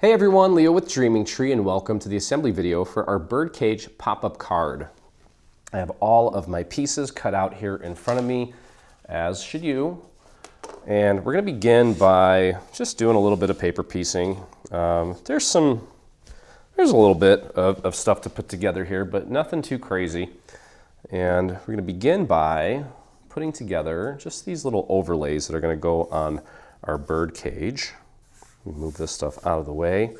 Hey everyone, Leo with Dreaming Tree, and welcome to the assembly video for our birdcage pop-up card. I have all of my pieces cut out here in front of me, as should you. And we're going to begin by just doing a little bit of paper piecing. There's a little bit of stuff to put together here, but nothing too crazy. And we're going to begin by putting together just these little overlays that are going to go on our bird cage. Move this stuff out of the way,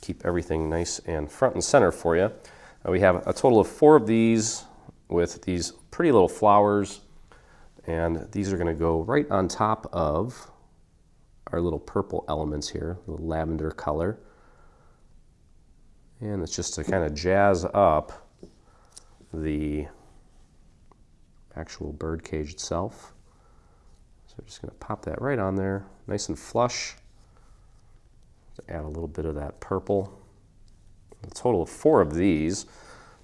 keep everything nice and front and center for you. We have a total of 4 of these with these pretty little flowers, and these are going to go right on top of our little purple elements here, the lavender color. And it's just to kind of jazz up the actual bird cage itself. So we're just going to pop that right on there, nice and flush. Add a little bit of that purple. A total of 4 of these.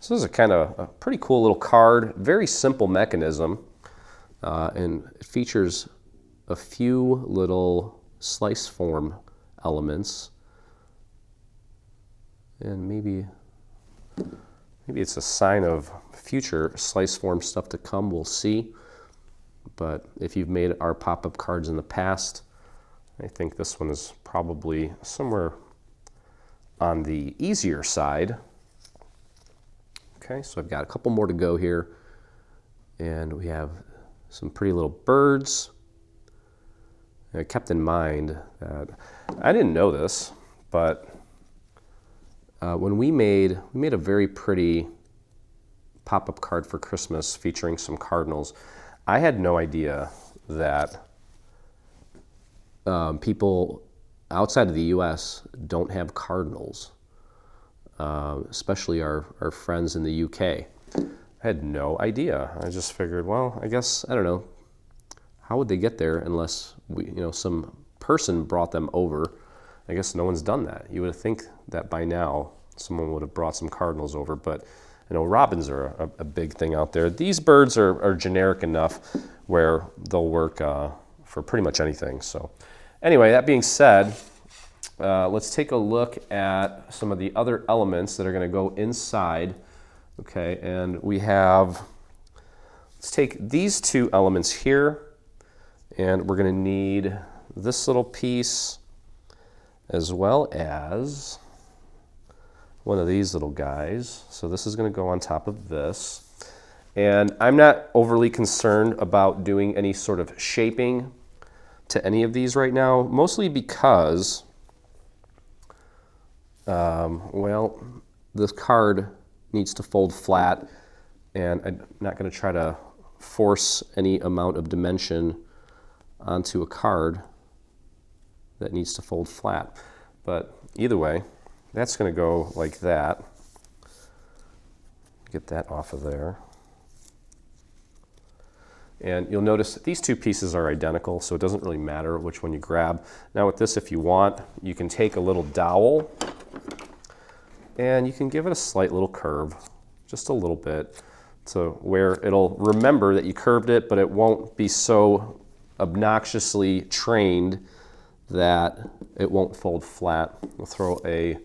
So this is a pretty cool little card, very simple mechanism, and it features a few little slice form elements. And maybe it's a sign of future slice form stuff to come, we'll see. But if you've made our pop-up cards in the past, I think this one is probably somewhere on the easier side. Okay, so I've got a couple more to go here. And we have some pretty little birds. I kept in mind that I didn't know this, but when we made a very pretty pop-up card for Christmas featuring some cardinals. I had no idea that people outside of the US don't have cardinals, especially our friends in the UK. I had no idea. I just figured, well, I guess, I don't know, how would they get there unless some person brought them over? I guess no one's done that. You would think that by now someone would have brought some cardinals over, but robins are a big thing out there. These birds are generic enough where they'll work for pretty much anything. So anyway, that being said, let's take a look at some of the other elements that are going to go inside. Okay, and let's take these 2 elements here, and we're going to need this little piece as well as one of these little guys. So this is going to go on top of this. And I'm not overly concerned about doing any sort of shaping to any of these right now, mostly because, well, this card needs to fold flat, and I'm not going to try to force any amount of dimension onto a card that needs to fold flat. But either way, that's going to go like that. Get that off of there. And you'll notice that these 2 pieces are identical, so it doesn't really matter which one you grab. Now with this, if you want, you can take a little dowel and you can give it a slight little curve, just a little bit, to where it'll remember that you curved it, but it won't be so obnoxiously trained that it won't fold flat. We'll throw a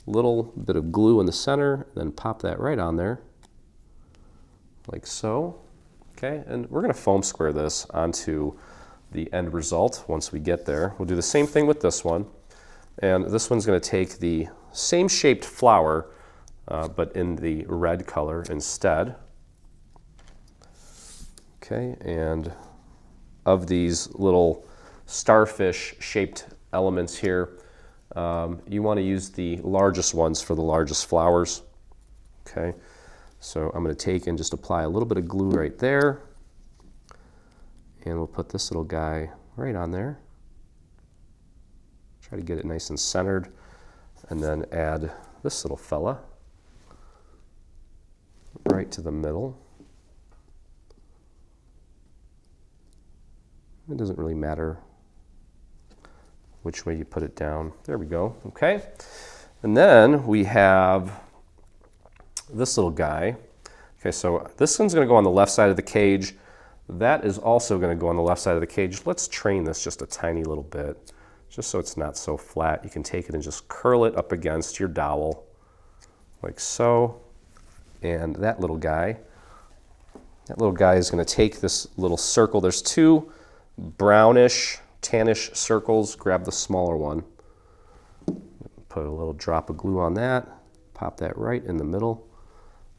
little bit of glue in the center, then pop that right on there, like so. Okay, and we're going to foam square this onto the end result once we get there. We'll do the same thing with this one. And this one's going to take the same shaped flower, but in the red color instead. Okay, and of these little starfish shaped elements here, you want to use the largest ones for the largest flowers. Okay. So I'm going to take and just apply a little bit of glue right there, and we'll put this little guy right on there. Try to get it nice and centered, and then add this little fella right to the middle. It doesn't really matter which way you put it down. There we go. Okay, and then we have this little guy. Okay, so this one's going to go on the left side of the cage. That is also going to go on the left side of the cage. Let's train this just a tiny little bit. just so it's not so flat. You can take it and just curl it up against your dowel, like so. And that little guy is going to take this little circle. There's two brownish, tannish circles. Grab the smaller one. Put a little drop of glue on that. Pop that right in the middle,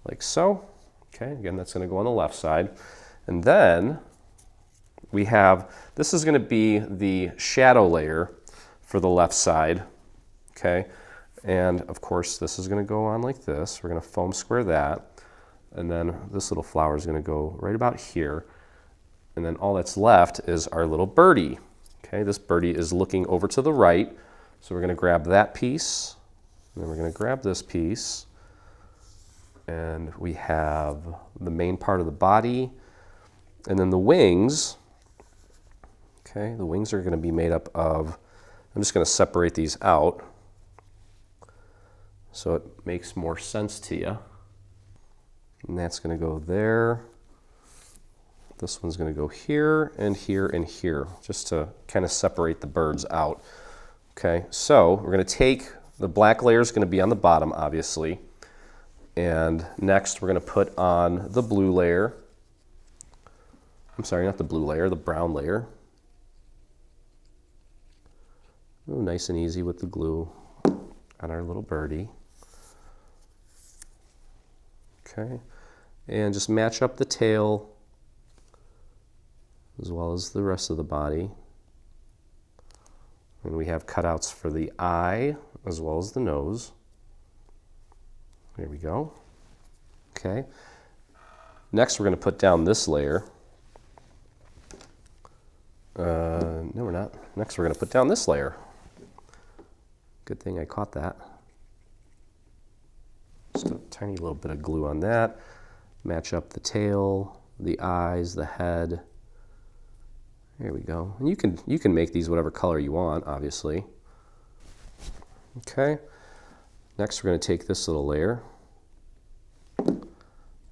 like so. Okay, again, that's going to go on the left side. And then we have, this is going to be the shadow layer for the left side. Okay, and of course, this is going to go on like this. We're going to foam square that. And then this little flower is going to go right about here. And then all that's left is our little birdie. Okay, this birdie is looking over to the right. So we're going to grab that piece. And then we're going to grab this piece. And we have the main part of the body. And then the wings. Okay, the wings are going to be made up of, I'm just going to separate these out so it makes more sense to you. And that's going to go there. This one's going to go here and here and here, just to kind of separate the birds out. Okay, so we're going to take, the black layer is going to be on the bottom, obviously. And next we're going to put on the blue layer. I'm sorry, not the blue layer, the brown layer. Oh, nice and easy with the glue on our little birdie. Okay, and just match up the tail as well as the rest of the body. And we have cutouts for the eye as well as the nose. There we go. Okay, next we're going to put down this layer. No, we're not. Next we're going to put down this layer. Good thing I caught that. Just a tiny little bit of glue on that. Match up the tail, the eyes, the head. There we go. And you can make these whatever color you want, obviously. Okay. Next we're going to take this little layer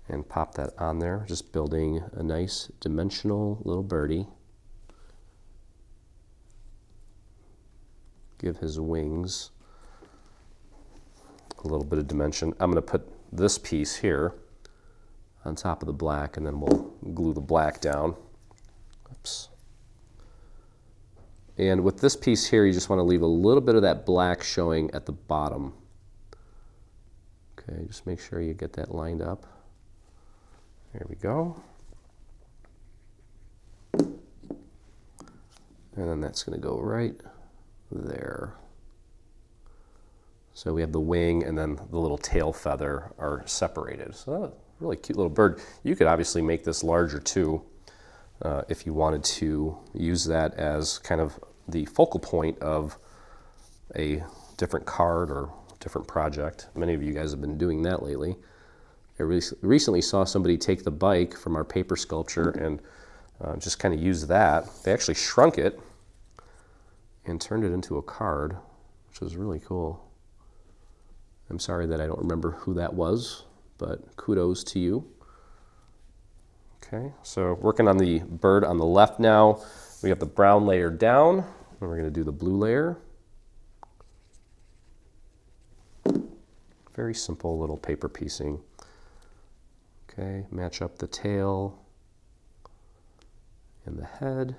and pop that on there, just building a nice dimensional little birdie. Give his wings a little bit of dimension. I'm going to put this piece here on top of the black, and then we'll glue the black down. Oops. And with this piece here, you just want to leave a little bit of that black showing at the bottom. Okay, just make sure you get that lined up. There we go. And then that's going to go right there. So we have the wing and then the little tail feather are separated. So really cute little bird. You could obviously make this larger too if you wanted to use that as kind of the focal point of a different card or different project. Many of you guys have been doing that lately. I recently saw somebody take the bike from our paper sculpture and just kind of use that. They actually shrunk it and turned it into a card, which was really cool. I'm sorry that I don't remember who that was, but kudos to you. Okay, so working on the bird on the left now. We have the brown layer down, and we're going to do the blue layer. Very simple little paper piecing. Okay, match up the tail and the head.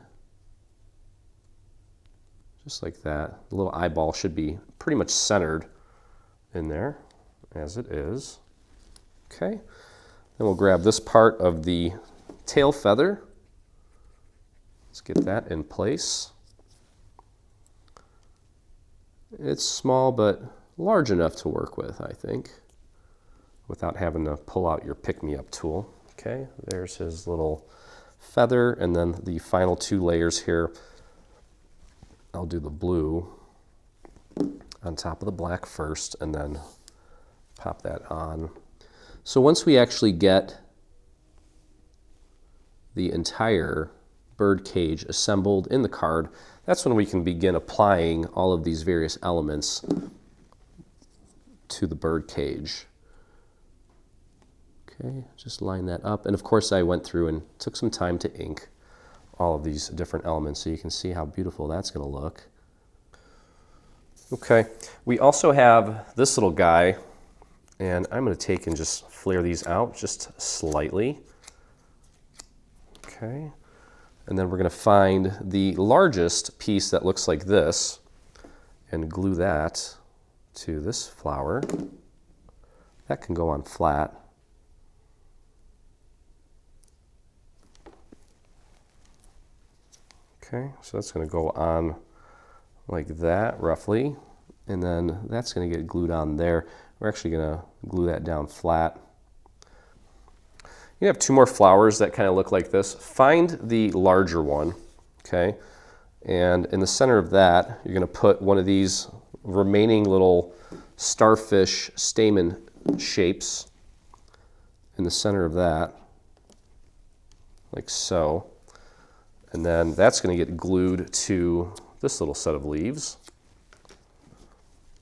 Just like that. The little eyeball should be pretty much centered in there, as it is. Okay, then we'll grab this part of the tail feather. Let's get that in place. It's small but large enough to work with, I think, without having to pull out your pick-me-up tool. Okay, there's his little feather, and then the final two layers here. I'll do the blue on top of the black first, and then pop that on. So once we actually get the entire bird cage assembled in the card, that's when we can begin applying all of these various elements to the bird cage. Okay, just line that up. And of course I went through and took some time to ink all of these different elements so you can see how beautiful that's going to look. Okay, we also have this little guy, and I'm going to take and just flare these out just slightly. Okay, and then we're going to find the largest piece that looks like this and glue that to this flower. That can go on flat. Okay, so that's going to go on like that roughly, and then that's going to get glued on there. We're actually going to glue that down flat. You have two more flowers that kind of look like this. Find the larger one, okay? And in the center of that, you're going to put one of these remaining little starfish stamen shapes in the center of that, like so. And then that's going to get glued to this little set of leaves.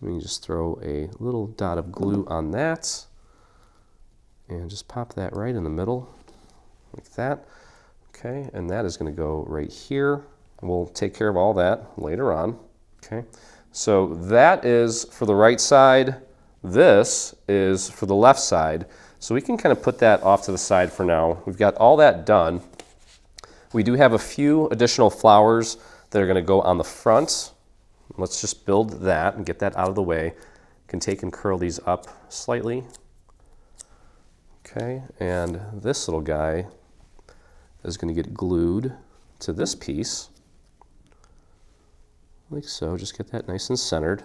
We can just throw a little dot of glue on that and just pop that right in the middle like that. Okay, and that is going to go right here. We'll take care of all that later on. Okay, so that is for the right side. This is for the left side. So we can kind of put that off to the side for now. We've got all that done. We do have a few additional flowers that are going to go on the front. Let's just build that and get that out of the way. Can take and curl these up slightly. Okay, and this little guy is going to get glued to this piece, like so. Just get that nice and centered.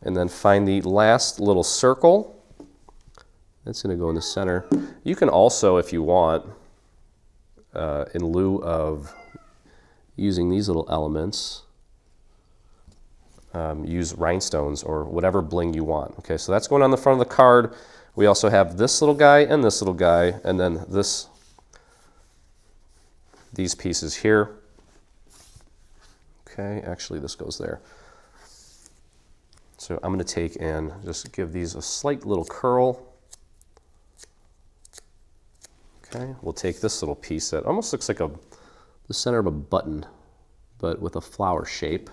And then find the last little circle. That's going to go in the center. You can also, if you want, in lieu of using these little elements, use rhinestones or whatever bling you want. Okay, so that's going on the front of the card. We also have this little guy and this little guy, and then these pieces here. Okay, actually this goes there. So I'm going to take and just give these a slight little curl. Okay, we'll take this little piece that almost looks like the center of a button, but with a flower shape.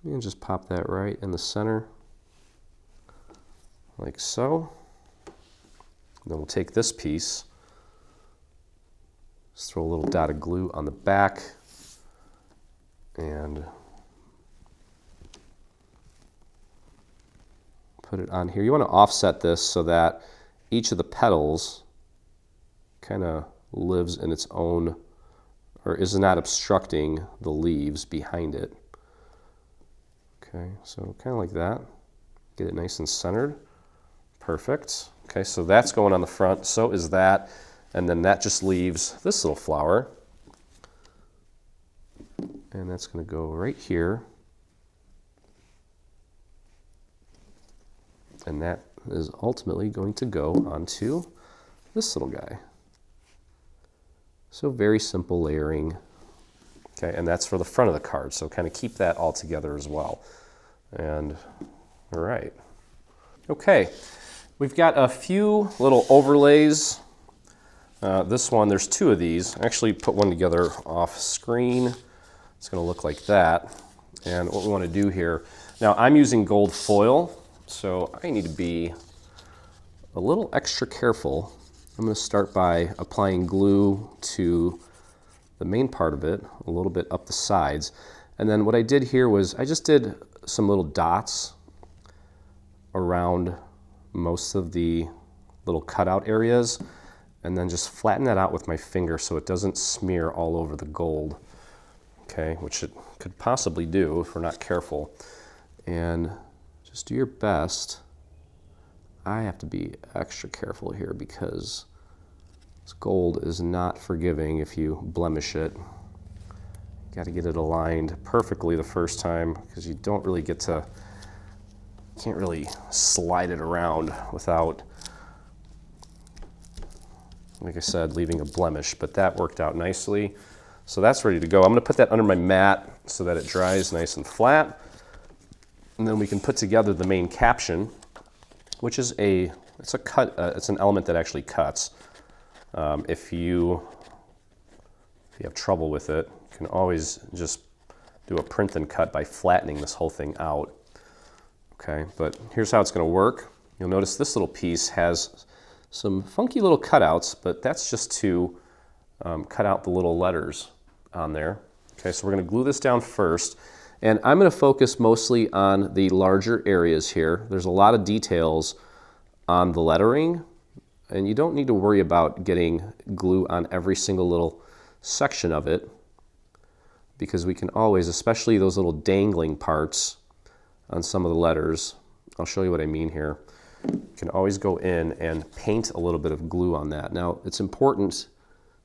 And just pop that right in the center, like so. Then we'll take this piece, just throw a little dot of glue on the back, and put it on here. You want to offset this so that each of the petals kind of lives in its own, or is not obstructing the leaves behind it. Okay, so kind of like that. Get it nice and centered. Perfect. Okay, so that's going on the front, so is that. And then that just leaves this little flower. And that's going to go right here. And that is ultimately going to go onto this little guy. So very simple layering. Okay, and that's for the front of the card, so kind of keep that all together as well. And all right. Okay, we've got a few little overlays. This one, there's two of these. I actually put one together off screen. It's going to look like that. And what we want to do here, now I'm using gold foil, so I need to be a little extra careful. I'm going to start by applying glue to the main part of it, a little bit up the sides. And then what I did here was I just did some little dots around most of the little cutout areas, and then just flatten that out with my finger so it doesn't smear all over the gold, okay, which it could possibly do if we're not careful. And just do your best. I have to be extra careful here because this gold is not forgiving if you blemish it. Got to get it aligned perfectly the first time because you don't really get to, can't really slide it around without, like I said, leaving a blemish, but that worked out nicely. So that's ready to go. I'm going to put that under my mat so that it dries nice and flat. And then we can put together the main caption, which is it's an element that actually cuts. If you have trouble with it, you can always just do a print and cut by flattening this whole thing out. Okay, but here's how it's going to work. You'll notice this little piece has some funky little cutouts, but that's just to cut out the little letters on there. Okay, so we're going to glue this down first, and I'm going to focus mostly on the larger areas here. There's a lot of details on the lettering, and you don't need to worry about getting glue on every single little section of it, because we can always, especially those little dangling parts on some of the letters, I'll show you what I mean here. You can always go in and paint a little bit of glue on that. Now, it's important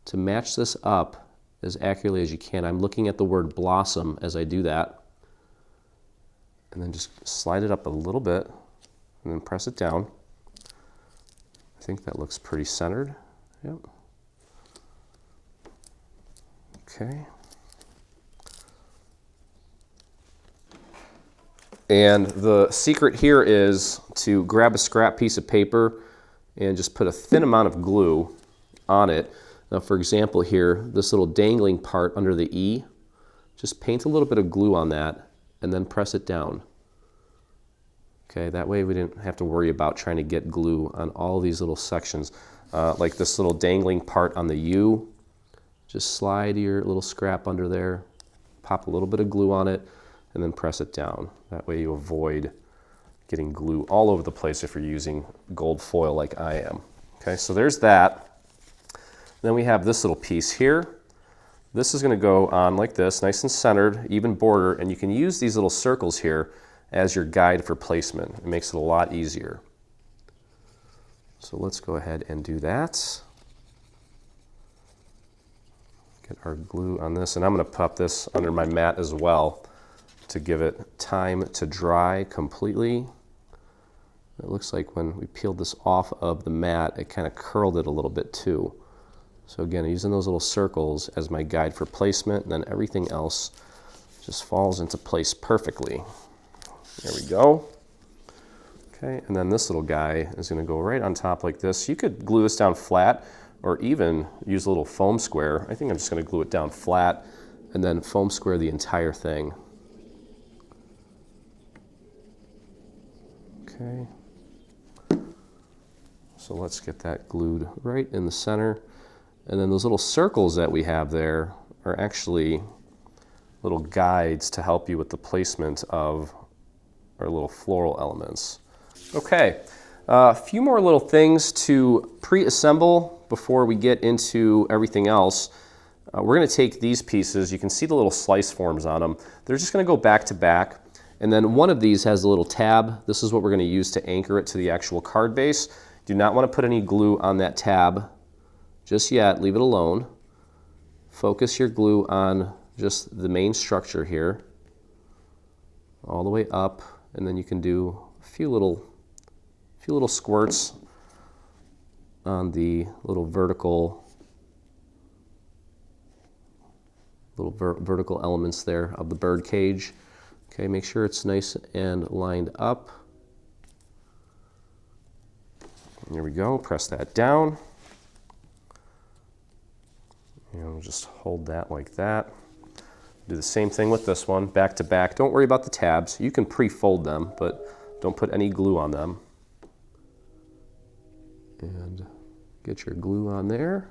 to match this up as accurately as you can. I'm looking at the word blossom as I do that. And then just slide it up a little bit and then press it down. I think that looks pretty centered. Yep. Okay. And the secret here is to grab a scrap piece of paper and just put a thin amount of glue on it. Now, for example here, this little dangling part under the E, just paint a little bit of glue on that and then press it down. Okay, that way we didn't have to worry about trying to get glue on all these little sections. Like this little dangling part on the U, just slide your little scrap under there, pop a little bit of glue on it, and then press it down. That way you avoid getting glue all over the place if you're using gold foil like I am. Okay, so there's that. Then we have this little piece here. This is going to go on like this, nice and centered, even border, and you can use these little circles here as your guide for placement. It makes it a lot easier. So let's go ahead and do that. Get our glue on this, and I'm going to pop this under my mat as well to give it time to dry completely. It looks like when we peeled this off of the mat, it kind of curled it a little bit too. So again, using those little circles as my guide for placement, and then everything else just falls into place perfectly. There we go. Okay, and then this little guy is going to go right on top like this. You could glue this down flat or even use a little foam square. I think I'm just going to glue it down flat and then foam square the entire thing. Okay. So let's get that glued right in the center. And then those little circles that we have there are actually little guides to help you with the placement of our little floral elements. Okay, a few more little things to pre-assemble before we get into everything else. We're going to take these pieces. You can see the little slice forms on them. They're just going to go back to back. And then one of these has a little tab. This is what we're going to use to anchor it to the actual card base. Do not want to put any glue on that tab just yet. Leave it alone. Focus your glue on just the main structure here, all the way up, and then you can do a few little squirts on the little vertical elements there of the bird cage. Okay, make sure it's nice and lined up. There we go, press that down. And we'll just hold that like that. Do the same thing with this one, back to back. Don't worry about the tabs. You can pre-fold them, but don't put any glue on them. And get your glue on there.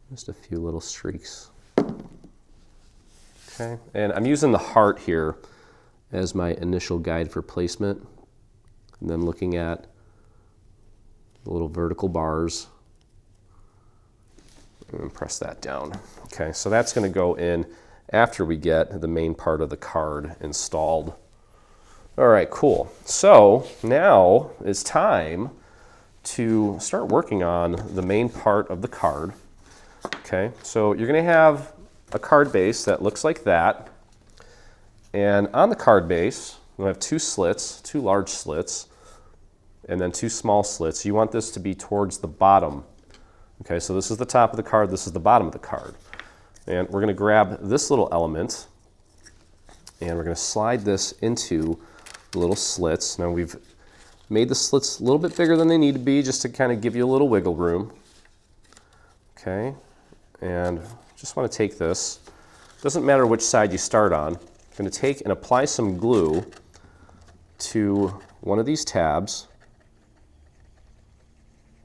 Just a few little streaks. Okay, and I'm using the heart here as my initial guide for placement, and then looking at the little vertical bars and press that down. Okay, so that's going to go in after we get the main part of the card installed. All right, cool. So now it's time to start working on the main part of the card. Okay, so you're going to have a card base that looks like that. And on the card base, we'll have two slits, two large slits, and then two small slits. You want this to be towards the bottom. Okay, so this is the top of the card, this is the bottom of the card. And we're going to grab this little element, and we're going to slide this into the little slits. Now we've made the slits a little bit bigger than they need to be, just to kind of give you a little wiggle room. Okay, and just want to take this. Doesn't matter which side you start on. I'm going to take and apply some glue to one of these tabs,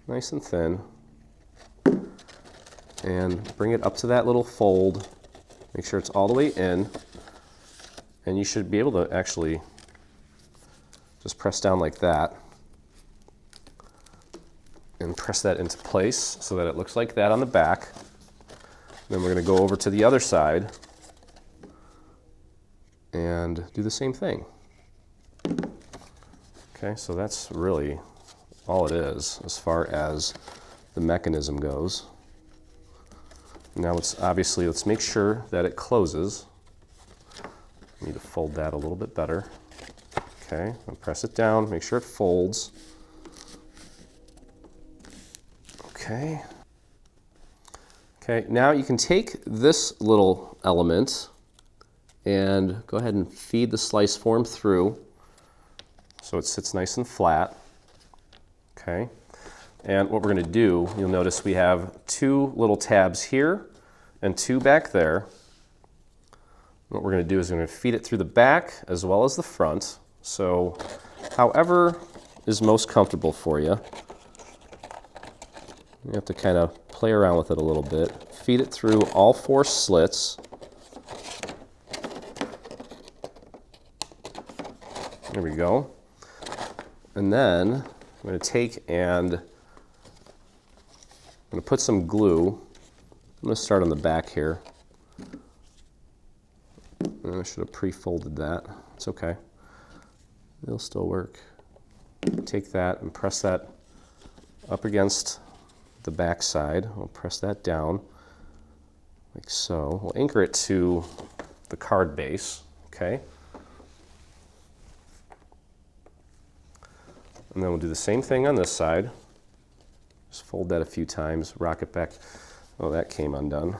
nice and thin, and bring it up to that little fold. Make sure it's all the way in, and you should be able to actually just press down like that and press that into place so that it looks like that on the back. Then we're going to go over to the other side and do the same thing. Okay, so that's really all it is as far as the mechanism goes. Now let's make sure that it closes. I need to fold that a little bit better. Okay, I'll press it down, make sure it folds. Okay. Okay, now you can take this little element and go ahead and feed the slice form through so it sits nice and flat. Okay, and what we're going to do, you'll notice we have two little tabs here and two back there. What we're going to do is we're going to feed it through the back as well as the front. So however is most comfortable for you. You have to kind of play around with it a little bit. Feed it through all four slits. There we go. And then I'm going to take and I'm going to put some glue. I'm going to start on the back here. I should have pre-folded that. It's okay. It'll still work. Take that and press that up against the back side. We'll press that down like so. We'll anchor it to the card base, okay? And then we'll do the same thing on this side. Just fold that a few times, rock it back. Oh, that came undone.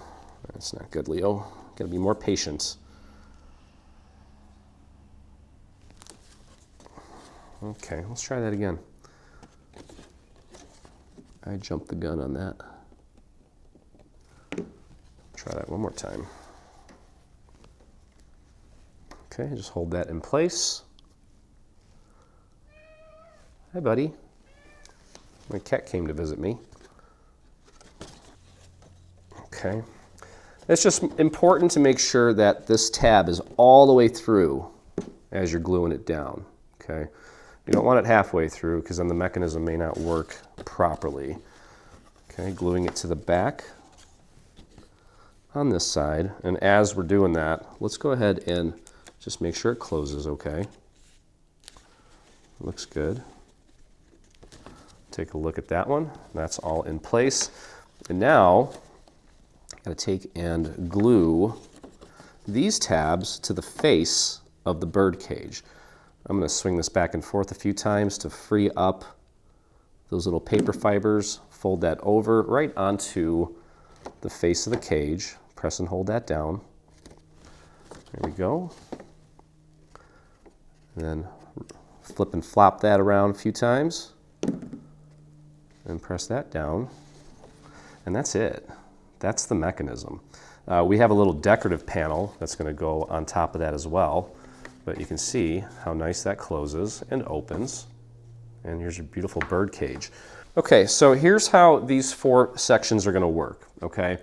That's not good, Leo. Gotta be more patient. Okay, let's try that again. I jumped the gun on that. Try that one more time. Okay, just hold that in place. Hi, buddy. My cat came to visit me. Okay. It's just important to make sure that this tab is all the way through as you're gluing it down. Okay. You don't want it halfway through because then the mechanism may not work properly. Okay, gluing it to the back on this side. And as we're doing that, let's go ahead and just make sure it closes okay. Looks good. Take a look at that one. That's all in place. And now, I'm going to take and glue these tabs to the face of the bird cage. I'm going to swing this back and forth a few times to free up those little paper fibers. Fold that over right onto the face of the cage. Press and hold that down. There we go. And then flip and flop that around a few times. And press that down. And that's it. That's the mechanism. We have a little decorative panel that's going to go on top of that as well. But you can see how nice that closes and opens. And here's your beautiful bird cage. Okay, so here's how these four sections are going to work. Okay,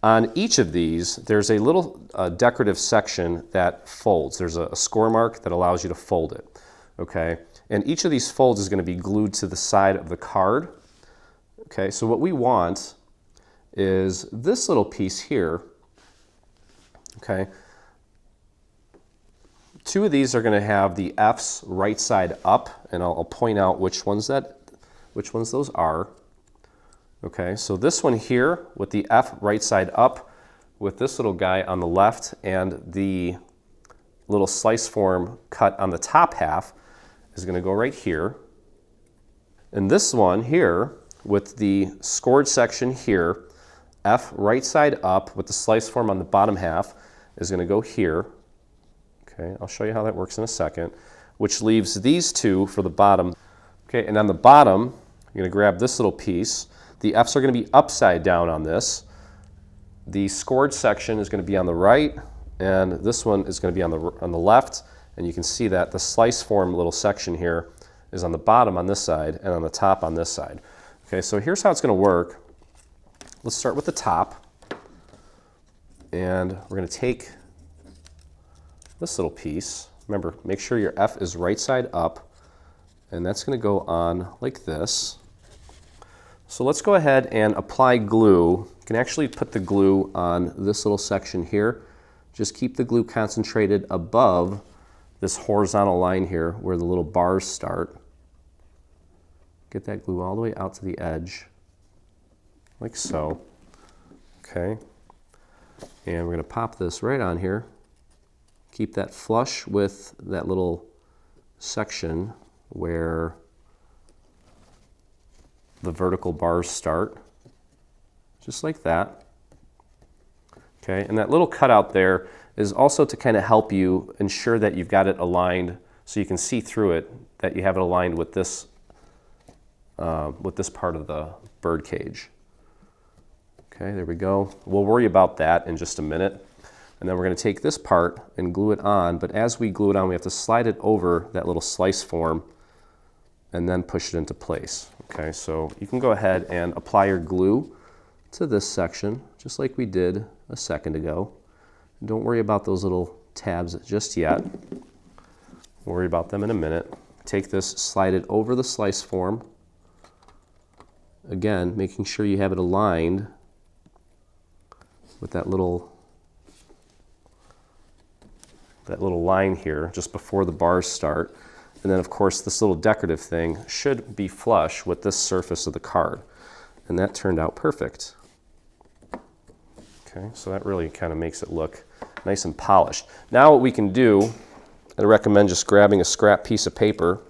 on each of these, there's a little decorative section that folds. There's a score mark that allows you to fold it. Okay, and each of these folds is going to be glued to the side of the card. Okay, so what we want is this little piece here. Okay. Two of these are going to have the F's right side up, and I'll point out which ones those are. Okay, so this one here with the F right side up, with this little guy on the left, and the little slice form cut on the top half is going to go right here. And this one here with the scored section here, F right side up with the slice form on the bottom half is going to go here. Okay, I'll show you how that works in a second, which leaves these two for the bottom. Okay, and on the bottom, you're going to grab this little piece. The F's are going to be upside down on this, The scored section is going to be on the right, and this one is going to be on the left. And you can see that the slice form little section here is on the bottom on this side and on the top on this side. Okay, so here's how it's going to work. Let's start with the top. And we're going to take this little piece. Remember, make sure your F is right side up. And that's going to go on like this. So let's go ahead and apply glue. You can actually put the glue on this little section here. Just keep the glue concentrated above this horizontal line here where the little bars start. Get that glue all the way out to the edge, like so. Okay. And we're going to pop this right on here. Keep that flush with that little section where the vertical bars start, just like that. Okay, and that little cutout there is also to kind of help you ensure that you've got it aligned so you can see through it, that you have it aligned with this part of the bird cage. Okay, there we go. We'll worry about that in just a minute. And then we're going to take this part and glue it on, but as we glue it on, we have to slide it over that little slice form and then push it into place. Okay, so you can go ahead and apply your glue to this section, just like we did a second ago. Don't worry about those little tabs just yet. We'll worry about them in a minute. Take this, slide it over the slice form. Again, making sure you have it aligned with that little line here just before the bars start. And then of course this little decorative thing should be flush with this surface of the card. And that turned out perfect. Okay, so that really kind of makes it look nice and polished. Now what we can do, I recommend just grabbing a scrap piece of paper,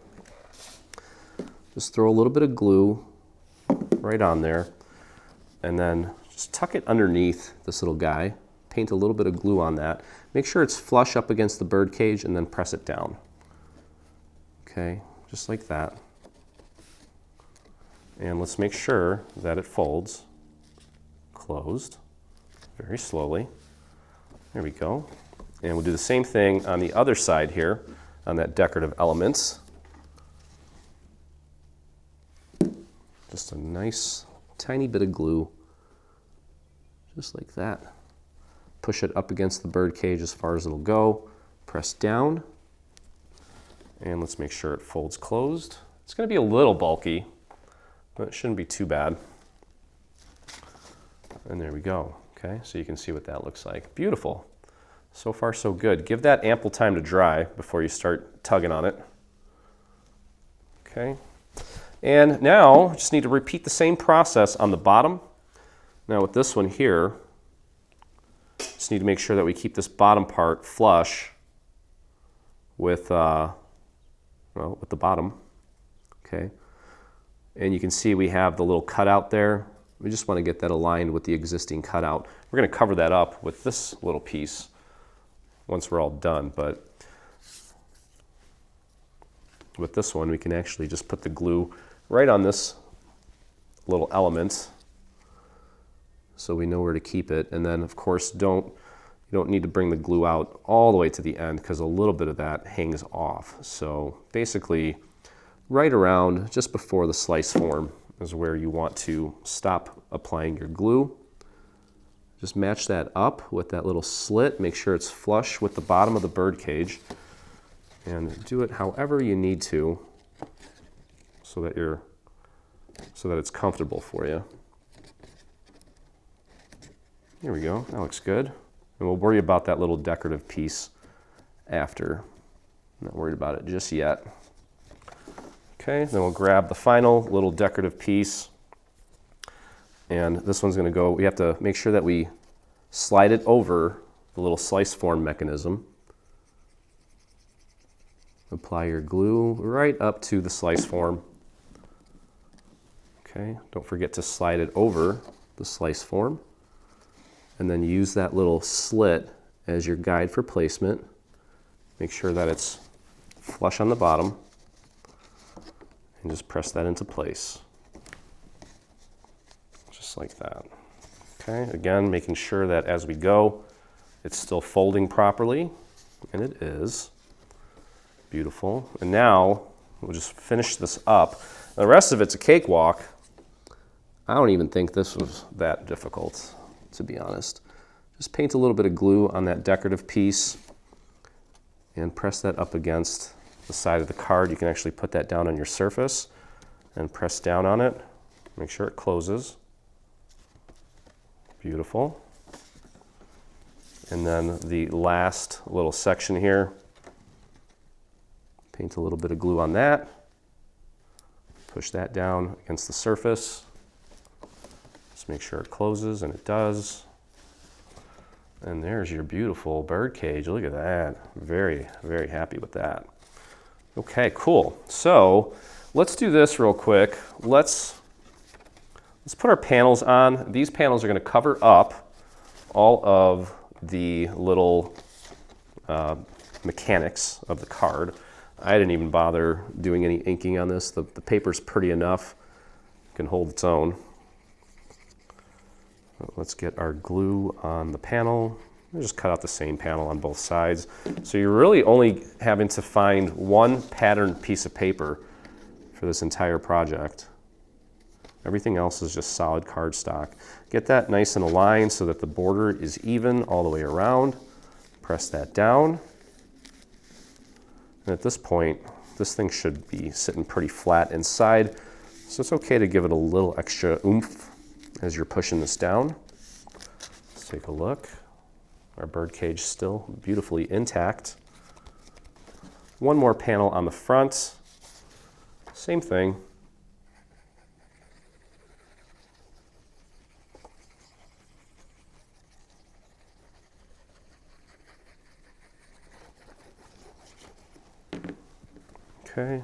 just throw a little bit of glue right on there, and then just tuck it underneath this little guy, paint a little bit of glue on that, make sure it's flush up against the bird cage, and then press it down. Okay, just like that. And let's make sure that it folds closed very slowly. There we go. And we'll do the same thing on the other side here on that decorative elements. Just a nice tiny bit of glue, just like that. Push it up against the bird cage as far as it'll go. Press down. And let's make sure it folds closed. It's going to be a little bulky, but it shouldn't be too bad. And there we go. Okay, so you can see what that looks like. Beautiful. So far, so good. Give that ample time to dry before you start tugging on it. Okay. And now, just need to repeat the same process on the bottom. Now with this one here, just need to make sure that we keep this bottom part flush with, with the bottom. Okay. And you can see we have the little cutout there. We just want to get that aligned with the existing cutout. We're going to cover that up with this little piece once we're all done, but with this one we can actually just put the glue right on this little element so we know where to keep it. And then of course you don't need to bring the glue out all the way to the end because a little bit of that hangs off. So basically right around just before the slice form is where you want to stop applying your glue. Just match that up with that little slit. Make sure it's flush with the bottom of the bird cage. And do it however you need to so that it's comfortable for you. There we go. That looks good. And we'll worry about that little decorative piece after. Not worried about it just yet. Okay, then we'll grab the final little decorative piece. And this one's going to go, we have to make sure that we slide it over the little slice form mechanism. Apply your glue right up to the slice form. Okay, don't forget to slide it over the slice form. And then use that little slit as your guide for placement. Make sure that it's flush on the bottom. And just press that into place. Just like that. Okay, again, making sure that as we go, it's still folding properly, and it is. Beautiful. And now we'll just finish this up. The rest of it's a cakewalk. I don't even think this was that difficult, to be honest. Just paint a little bit of glue on that decorative piece and press that up against the side of the card. You can actually put that down on your surface and press down on it. Make sure it closes. Beautiful. And then the last little section here, paint a little bit of glue on that. Push that down against the surface. Just make sure it closes, and it does. And there's your beautiful bird cage. Look at that. Very, very happy with that. Okay, cool. So let's do this real quick. Let's put our panels on. These panels are going to cover up all of the little mechanics of the card. I didn't even bother doing any inking on this. The paper's pretty enough. It can hold its own. Let's get our glue on the panel. I'll just cut out the same panel on both sides. So you're really only having to find one patterned piece of paper for this entire project. Everything else is just solid cardstock. Get that nice and aligned so that the border is even all the way around. Press that down. And at this point, this thing should be sitting pretty flat inside. So it's okay to give it a little extra oomph as you're pushing this down. Let's take a look. Our bird cage still beautifully intact. One more panel on the front. Same thing. Okay.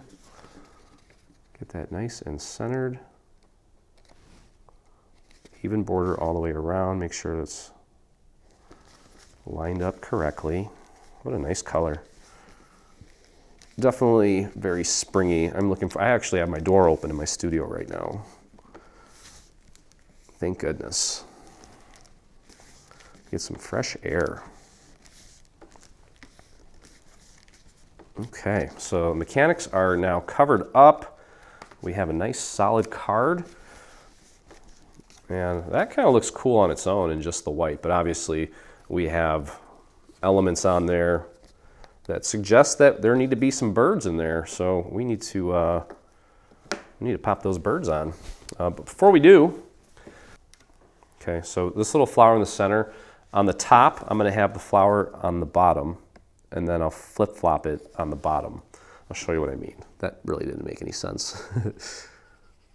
Get that nice and centered. Even border all the way around. Make sure it's lined up correctly. What a nice color. Definitely very springy. I actually have my door open in my studio right now. Thank goodness. Get some fresh air. Okay, so mechanics are now covered up. We have a nice solid card. And that kind of looks cool on its own in just the white, but obviously we have elements on there that suggest that there need to be some birds in there. So we need to pop those birds on. But before we do, okay, so this little flower in the center, on the top, I'm gonna have the flower on the bottom, and then I'll flip-flop it on the bottom. I'll show you what I mean. That really didn't make any sense.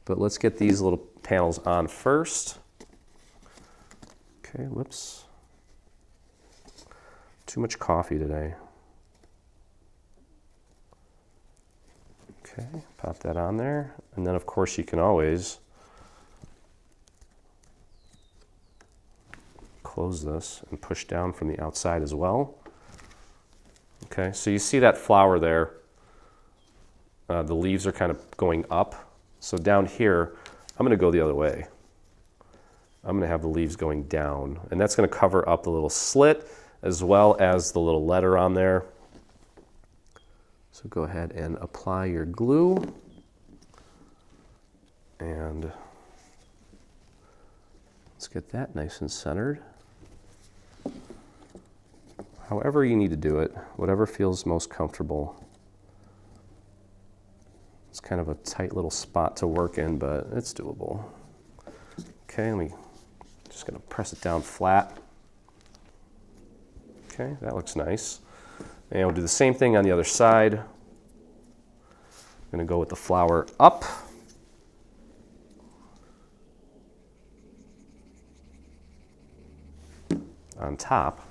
But let's get these little panels on first. Okay, whoops. Too much coffee today. Okay, pop that on there. And then of course you can always close this and push down from the outside as well. Okay, so you see that flower there. The leaves are kind of going up. So down here, I'm going to go the other way. I'm going to have the leaves going down, and that's going to cover up the little slit as well as the little letter on there. So go ahead and apply your glue, and let's get that nice and centered. However you need to do it, whatever feels most comfortable. It's kind of a tight little spot to work in, but it's doable. Okay, just gonna press it down flat. Okay, that looks nice. And we'll do the same thing on the other side. I'm gonna go with the flower up. On top.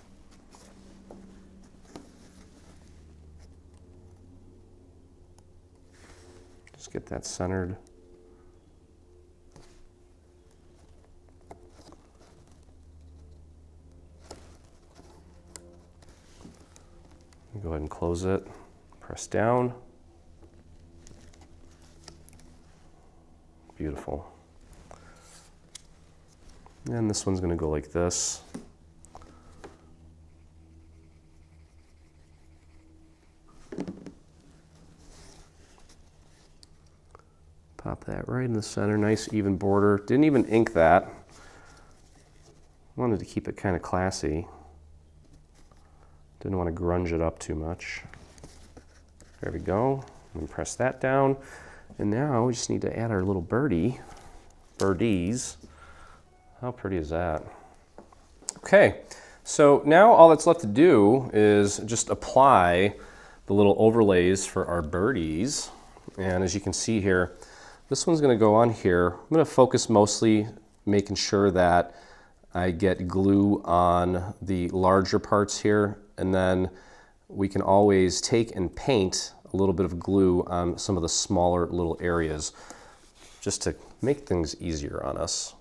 Just get that centered. Go ahead and close it. Press down. Beautiful. And this one's going to go like this. Pop that right in the center, nice even border. Didn't even ink that. Wanted to keep it kind of classy. Didn't want to grunge it up too much. There we go. And press that down. And now we just need to add our little birdies. How pretty is that? Okay, so now all that's left to do is just apply the little overlays for our birdies. And as you can see here, this one's going to go on here. I'm going to focus mostly making sure that I get glue on the larger parts here, and then we can always take and paint a little bit of glue on some of the smaller little areas just to make things easier on us.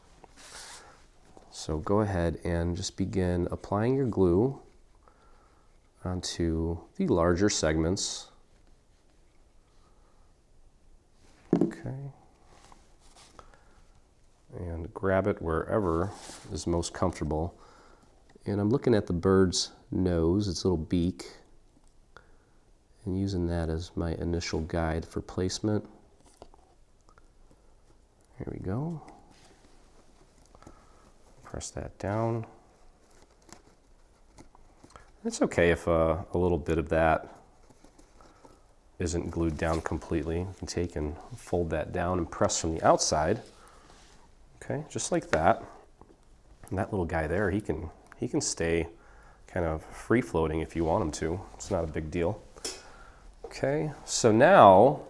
So go ahead and just begin applying your glue onto the larger segments. Okay. And grab it wherever is most comfortable. And I'm looking at the bird's nose, its little beak, and using that as my initial guide for placement. Here we go. Press that down. It's okay if a little bit of that isn't glued down completely. You can take and fold that down and press from the outside. Okay, just like that. And that little guy there, he can stay kind of free floating if you want him to. It's not a big deal. Okay, so now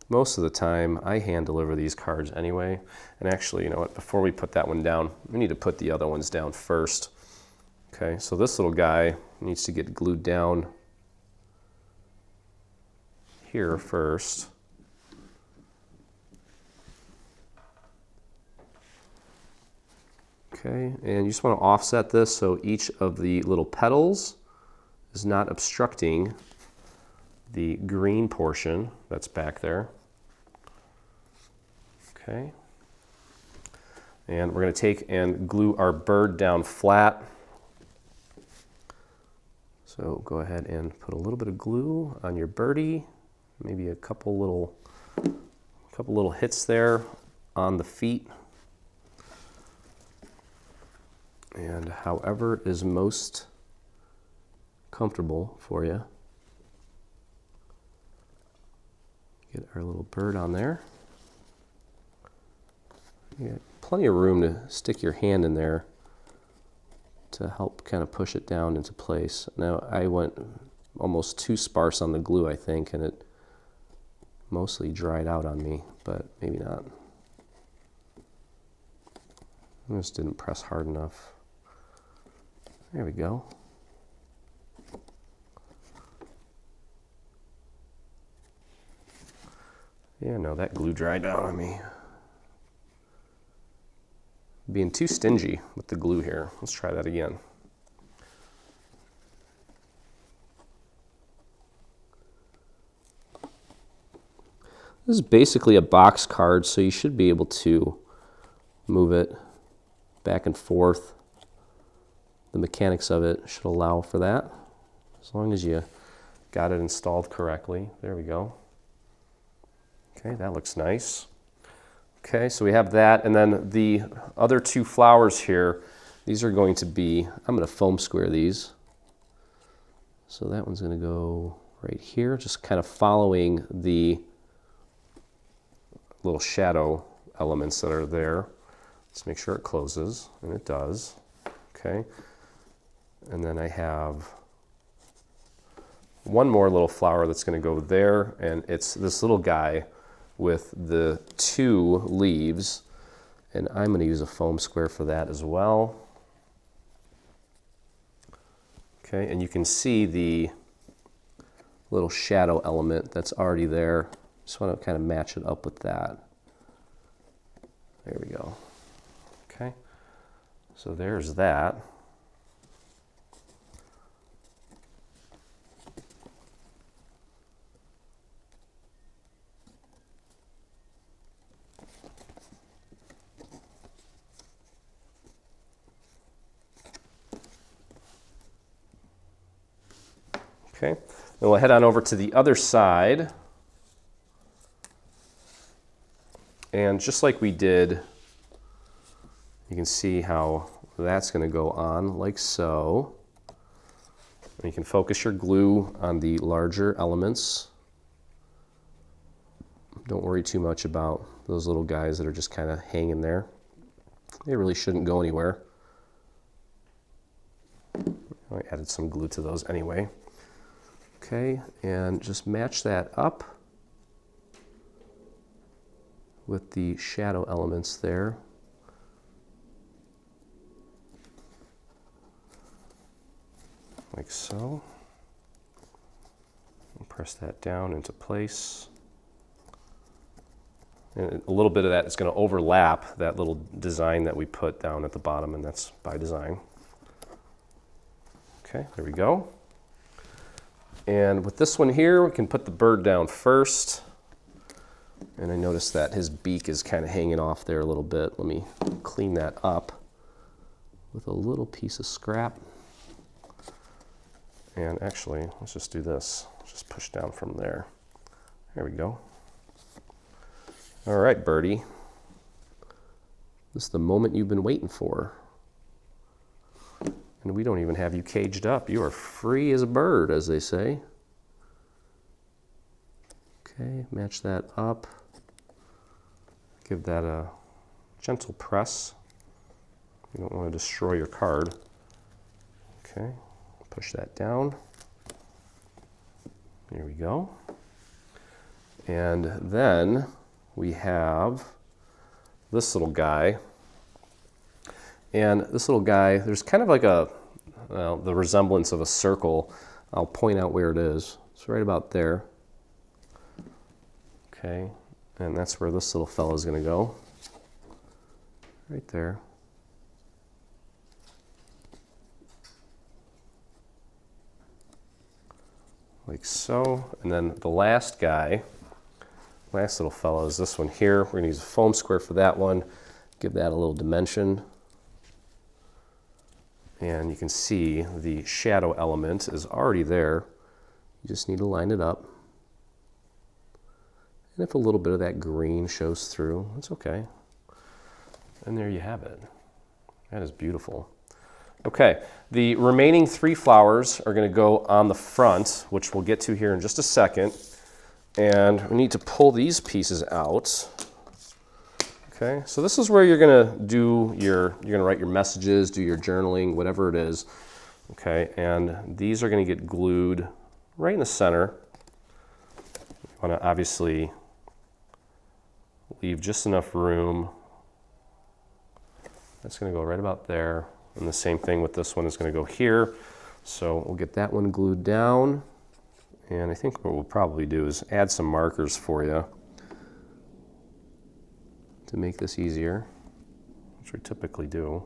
most of the time I hand deliver these cards anyway. And actually, you know what, before we put that one down, we need to put the other ones down first. Okay, so this little guy needs to get glued down here first. Okay, and you just want to offset this so each of the little petals is not obstructing the green portion that's back there. Okay, and we're going to take and glue our bird down flat. So go ahead and put a little bit of glue on your birdie, maybe a couple little hits there on the feet. And however is most comfortable for you. Get our little bird on there. You got plenty of room to stick your hand in there to help kind of push it down into place. Now I went almost too sparse on the glue, I think, and it mostly dried out on me, but maybe not. I just didn't press hard enough. There we go. Yeah, no, that glue dried out on me. Being too stingy with the glue here. Let's try that again. This is basically a box card, so you should be able to move it back and forth. The mechanics of it should allow for that, as long as you got it installed correctly. There we go. Okay, that looks nice. Okay, so we have that, and then the other two flowers here, these are going to be, I'm going to foam square these. So that one's going to go right here, just kind of following the little shadow elements that are there. Let's make sure it closes, and it does. Okay. And then I have one more little flower that's going to go there, and it's this little guy with the two leaves, and I'm going to use a foam square for that as well. Okay, and you can see the little shadow element that's already there. Just want to kind of match it up with that. There we go. Okay, so there's that. Okay, then we'll head on over to the other side. And just like we did, you can see how that's going to go on like so. And you can focus your glue on the larger elements. Don't worry too much about those little guys that are just kind of hanging there. They really shouldn't go anywhere. I added some glue to those anyway. Okay, and just match that up with the shadow elements there. Like so. And press that down into place. And a little bit of that is going to overlap that little design that we put down at the bottom, and that's by design. Okay, there we go. And with this one here, we can put the bird down first. And I noticed that his beak is kind of hanging off there a little bit. Let me clean that up with a little piece of scrap. And actually, let's just do this. Just push down from there. There we go. All right, birdie. This is the moment you've been waiting for. And we don't even have you caged up. You are free as a bird, as they say. Okay, match that up. Give that a gentle press. You don't want to destroy your card. Okay, push that down. Here we go. And then we have this little guy. And this little guy, there's kind of like the resemblance of a circle. I'll point out where it is. It's right about there. Okay, and that's where this little fellow is going to go. Right there. Like so. And then the last guy, last little fellow is this one here. We're going to use a foam square for that one. Give that a little dimension. And you can see the shadow element is already there. You just need to line it up. And if a little bit of that green shows through, that's okay. And there you have it. That is beautiful. Okay, the remaining 3 flowers are going to go on the front, which we'll get to here in just a second. And we need to pull these pieces out. Okay, so this is where you're going to do you're going to write your messages, do your journaling, whatever it is. Okay, and these are going to get glued right in the center. You want to obviously leave just enough room. That's going to go right about there. And the same thing with this one is going to go here. So we'll get that one glued down. And I think what we'll probably do is add some markers for you to make this easier, which we typically do.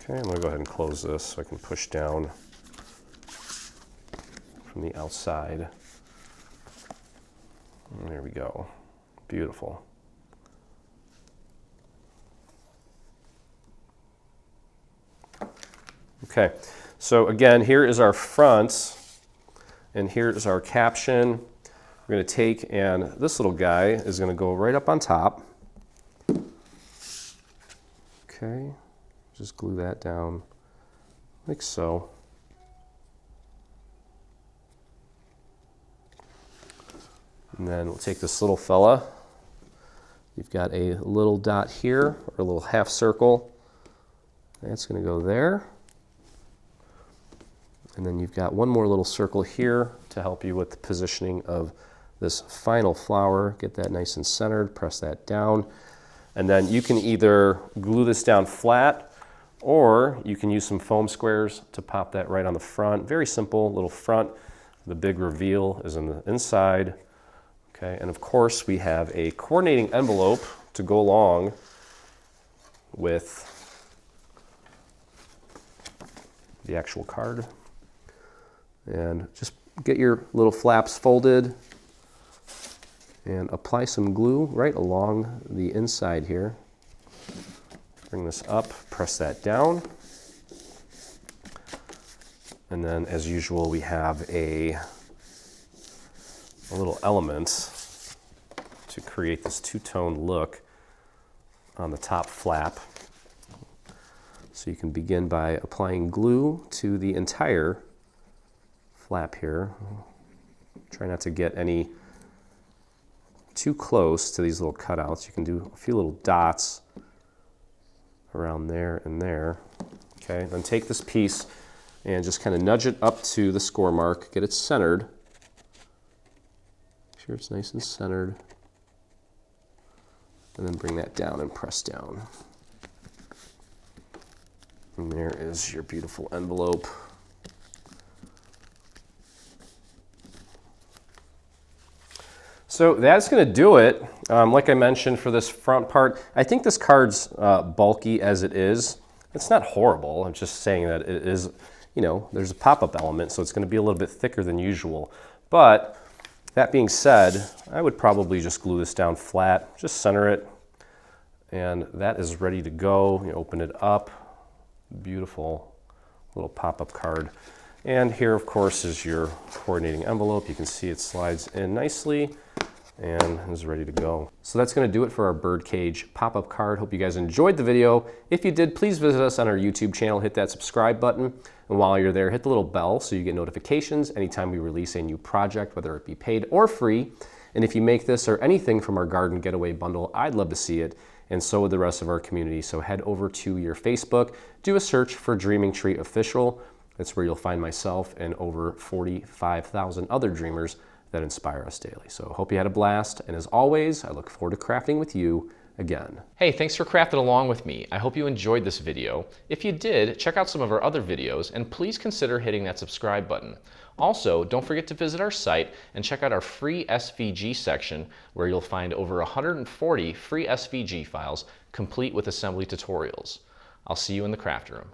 Okay, I'm going to go ahead and close this so I can push down from the outside. And there we go. Beautiful. Okay, so again, here is our front, and here is our caption. We're going to take, and this little guy is going to go right up on top. Okay, just glue that down like so. And then we'll take this little fella. You've got a little dot here, or a little half circle. That's going to go there. And then you've got one more little circle here to help you with the positioning of this final flower. Get that nice and centered, press that down. And then you can either glue this down flat, or you can use some foam squares to pop that right on the front. Very simple little front. The big reveal is on the inside. Okay, and of course we have a coordinating envelope to go along with the actual card. And just get your little flaps folded and apply some glue right along the inside here. Bring this up, press that down. And then as usual, we have a little element to create this two-tone look on the top flap. So you can begin by applying glue to the entire flap here. Try not to get any too close to these little cutouts. You can do a few little dots around there and there. Okay, then take this piece and just kind of nudge it up to the score mark, get it centered. Make sure it's nice and centered. And then bring that down and press down. And there is your beautiful envelope. So that's going to do it. Like I mentioned for this front part, I think this card's bulky as it is. It's not horrible. I'm just saying that it is, you know, there's a pop-up element, so it's going to be a little bit thicker than usual. But that being said, I would probably just glue this down flat, just center it, and that is ready to go. You open it up, beautiful little pop-up card. And here, of course, is your coordinating envelope. You can see it slides in nicely and is ready to go. So that's gonna do it for our birdcage pop-up card. Hope you guys enjoyed the video. If you did, please visit us on our YouTube channel, hit that subscribe button. And while you're there, hit the little bell so you get notifications anytime we release a new project, whether it be paid or free. And if you make this or anything from our garden getaway bundle, I'd love to see it. And so would the rest of our community. So head over to your Facebook, do a search for Dreaming Tree Official. That's where you'll find myself and over 45,000 other dreamers that inspire us daily. So hope you had a blast. And as always, I look forward to crafting with you again. Hey, thanks for crafting along with me. I hope you enjoyed this video. If you did, check out some of our other videos and please consider hitting that subscribe button. Also, don't forget to visit our site and check out our free SVG section where you'll find over 140 free SVG files complete with assembly tutorials. I'll see you in the craft room.